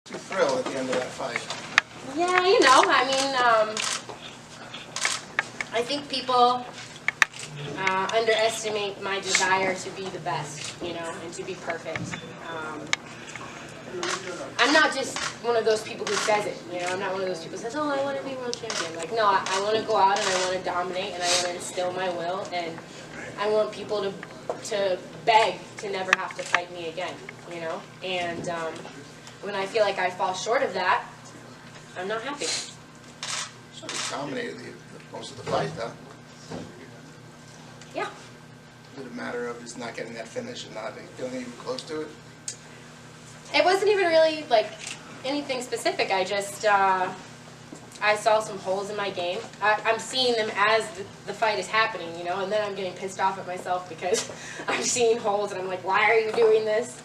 Thrill at the end of that fight. Yeah, you know, I mean, I think people underestimate my desire to be the best, you know, and to be perfect. I'm not just one of those people who says it, you know, I'm not one of those people who says, oh, I want to be world champion. Like, no, I want to go out and I want to dominate and I want to instill my will, and I want people to beg to never have to fight me again, you know, and when I feel like I fall short of that, I'm not happy. So you dominated most of the fight, though. Yeah. Is it a matter of just not getting that finish and not feeling even close to it? It wasn't even really like anything specific. I just I saw some holes in my game. I'm seeing them as the fight is happening, you know, and then I'm getting pissed off at myself because I'm seeing holes and I'm like, why are you doing this?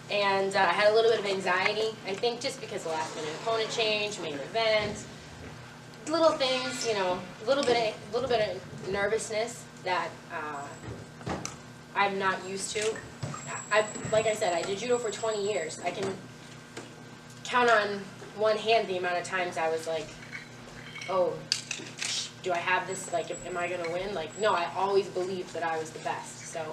And I had a little bit of anxiety, I think, just because the last minute opponent change, main event, little things, you know, a little bit of nervousness that I'm not used to. Like I said, I did judo for 20 years. I can count on one hand the amount of times I was like, oh, do I have this? Like, am I going to win? Like, no, I always believed that I was the best. So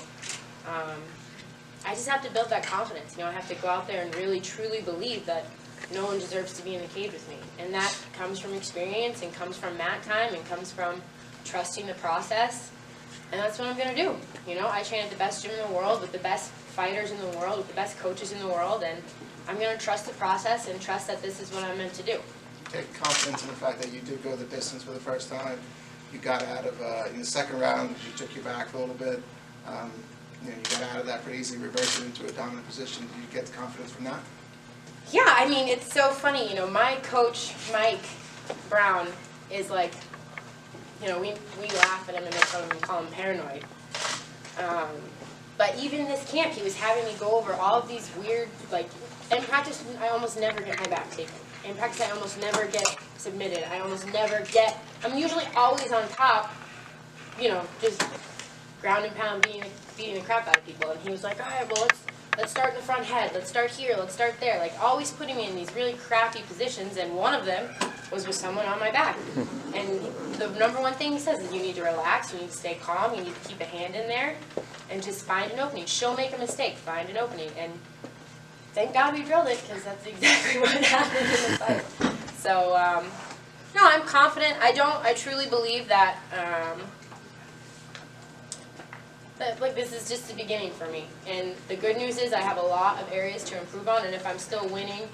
I just have to build that confidence. You know, I have to go out there and really, truly believe that no one deserves to be in the cage with me. And that comes from experience and comes from mat time and comes from trusting the process. And that's what I'm going to do. You know, I train at the best gym in the world with the best fighters in the world, with the best coaches in the world, and I'm going to trust the process and trust that this is what I'm meant to do. Take confidence in the fact that you did go the distance for the first time. You got out of, in the second round, you took your back for a little bit. You know, you got out of that pretty easily, reversed it into a dominant position. Did you get the confidence from that? Yeah, I mean, it's so funny. You know, my coach, Mike Brown, is like, you know, we laugh at him and make fun of him and call him paranoid. But even in this camp, he was having me go over all of these weird, like, in practice, I almost never get my back taken. In practice, I almost never get submitted. I almost never get, I'm usually always on top, you know, just ground and pound, beating the crap out of people. And he was like, all right, well, let's start in the front head. Let's start here. Let's start there. Like, always putting me in these really crappy positions, and one of them was with someone on my back. And the number one thing he says is you need to relax, you need to stay calm, you need to keep a hand in there, and just find an opening. She'll make a mistake, find an opening. And thank God we drilled it, because that's exactly what happened in the fight. So, no, I'm confident. I truly believe that, like, this is just the beginning for me. And the good news is I have a lot of areas to improve on, and if I'm still winning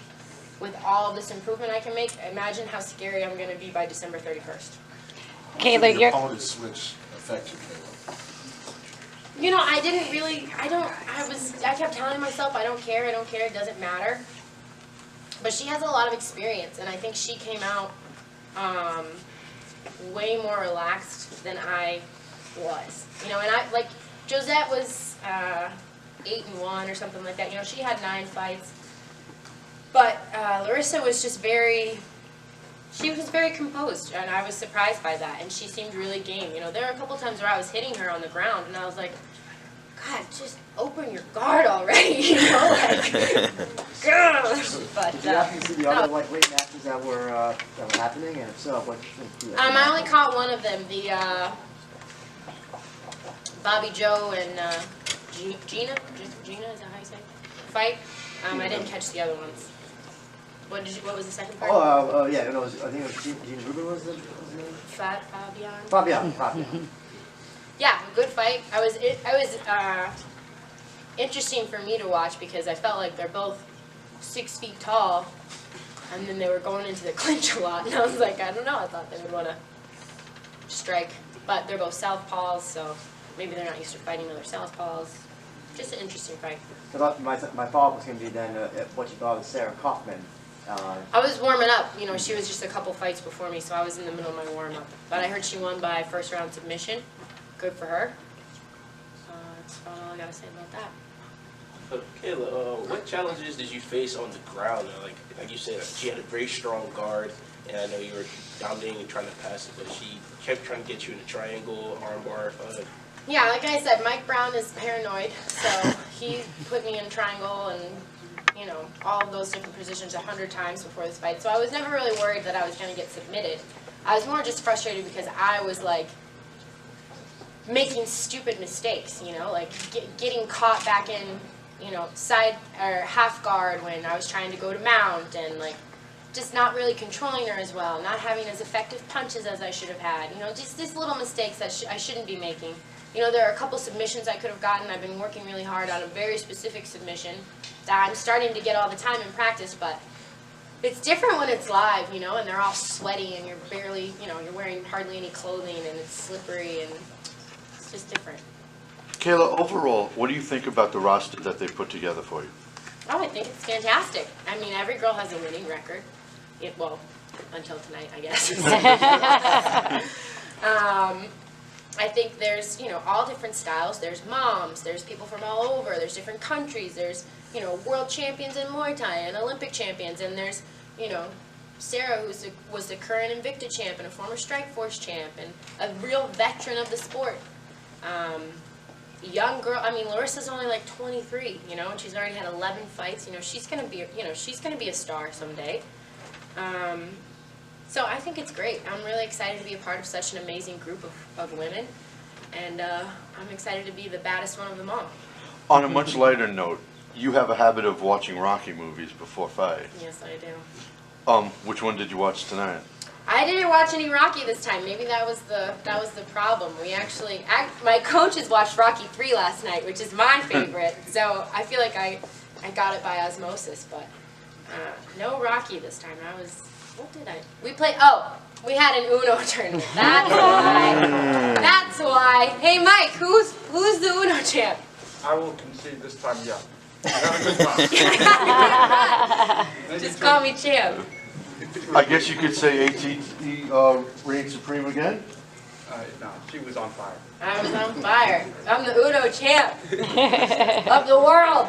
with all of this improvement I can make, imagine how scary I'm going to be by December 31st. Kayla, your opponent switch affect you, Kayla? You know, I didn't really, I kept telling myself, I don't care, it doesn't matter. But she has a lot of experience, and I think she came out way more relaxed than I was. You know, and like, Josette was 8-1 or something like that. You know, she had 9 fights. But Larissa was just very composed, and I was surprised by that, and she seemed really game. You know, there were a couple times where I was hitting her on the ground, and I was like, God, just open your guard already, you know, like, but, did you happen to see the other lightweight matches that were happening, and if so, what? I only caught one of them, the Bobby Joe and Gina, is that how you say it? Fight. I didn't catch the other ones. What was the second part? Yeah, I think it was Gina Rubin was the name? Fabian. Yeah, good fight. It was interesting for me to watch because I felt like they're both 6 feet tall, and then they were going into the clinch a lot, and I was like, I don't know, I thought they would want to strike, but they're both southpaws, so maybe they're not used to fighting other southpaws. Just an interesting fight. I thought my follow-up was going to be then what you thought of Sarah Kaufman. I was warming up. You know, she was just a couple fights before me, so I was in the middle of my warm-up. But I heard she won by first-round submission. Good for her. That's about all I got to say about that. Kayla, what challenges did you face on the ground? Like you said, she had a very strong guard, and I know you were dominating and trying to pass it, but she kept trying to get you in a triangle, armbar. Yeah, like I said, Mike Brown is paranoid, so he put me in triangle and you know, all of those different positions 100 times before this fight. So I was never really worried that I was going to get submitted. I was more just frustrated because I was like making stupid mistakes, you know, like getting caught back in, you know, side or half guard when I was trying to go to mount, and like just not really controlling her as well, not having as effective punches as I should have had. You know, just these little mistakes that I shouldn't be making. You know, there are a couple submissions I could have gotten. I've been working really hard on a very specific submission that I'm starting to get all the time in practice, but it's different when it's live, you know, and they're all sweaty and you're barely, you know, you're wearing hardly any clothing and it's slippery and it's just different. Kayla, overall, what do you think about the roster that they put together for you? Oh, I think it's fantastic. I mean, every girl has a winning record. Well, until tonight, I guess. I think there's, you know, all different styles. There's moms, there's people from all over, there's different countries, there's, you know, world champions in Muay Thai and Olympic champions, and there's, you know, Sarah, who was the current Invicta champ and a former Strikeforce champ and a real veteran of the sport. Young girl, I mean, Larissa's only like 23, you know, and she's already had 11 fights. You know, she's gonna be, you know, she's gonna be a star someday. So I think it's great. I'm really excited to be a part of such an amazing group of women, and I'm excited to be the baddest one of them all. On a much lighter note, you have a habit of watching Rocky movies before fights. Yes, I do. Which one did you watch tonight? I didn't watch any Rocky this time. Maybe that was the problem. We actually, my coaches watched Rocky 3 last night, which is my favorite. So I feel like I got it by osmosis, but no Rocky this time. What did I? We had an Uno tournament. That's why. That's why. Hey, Mike, who's the Uno champ? I will concede this time, yeah. You have a good time. Just call me champ. I guess you could say AT reigns supreme again? No, she was on fire. I was on fire. I'm the Uno champ of the world.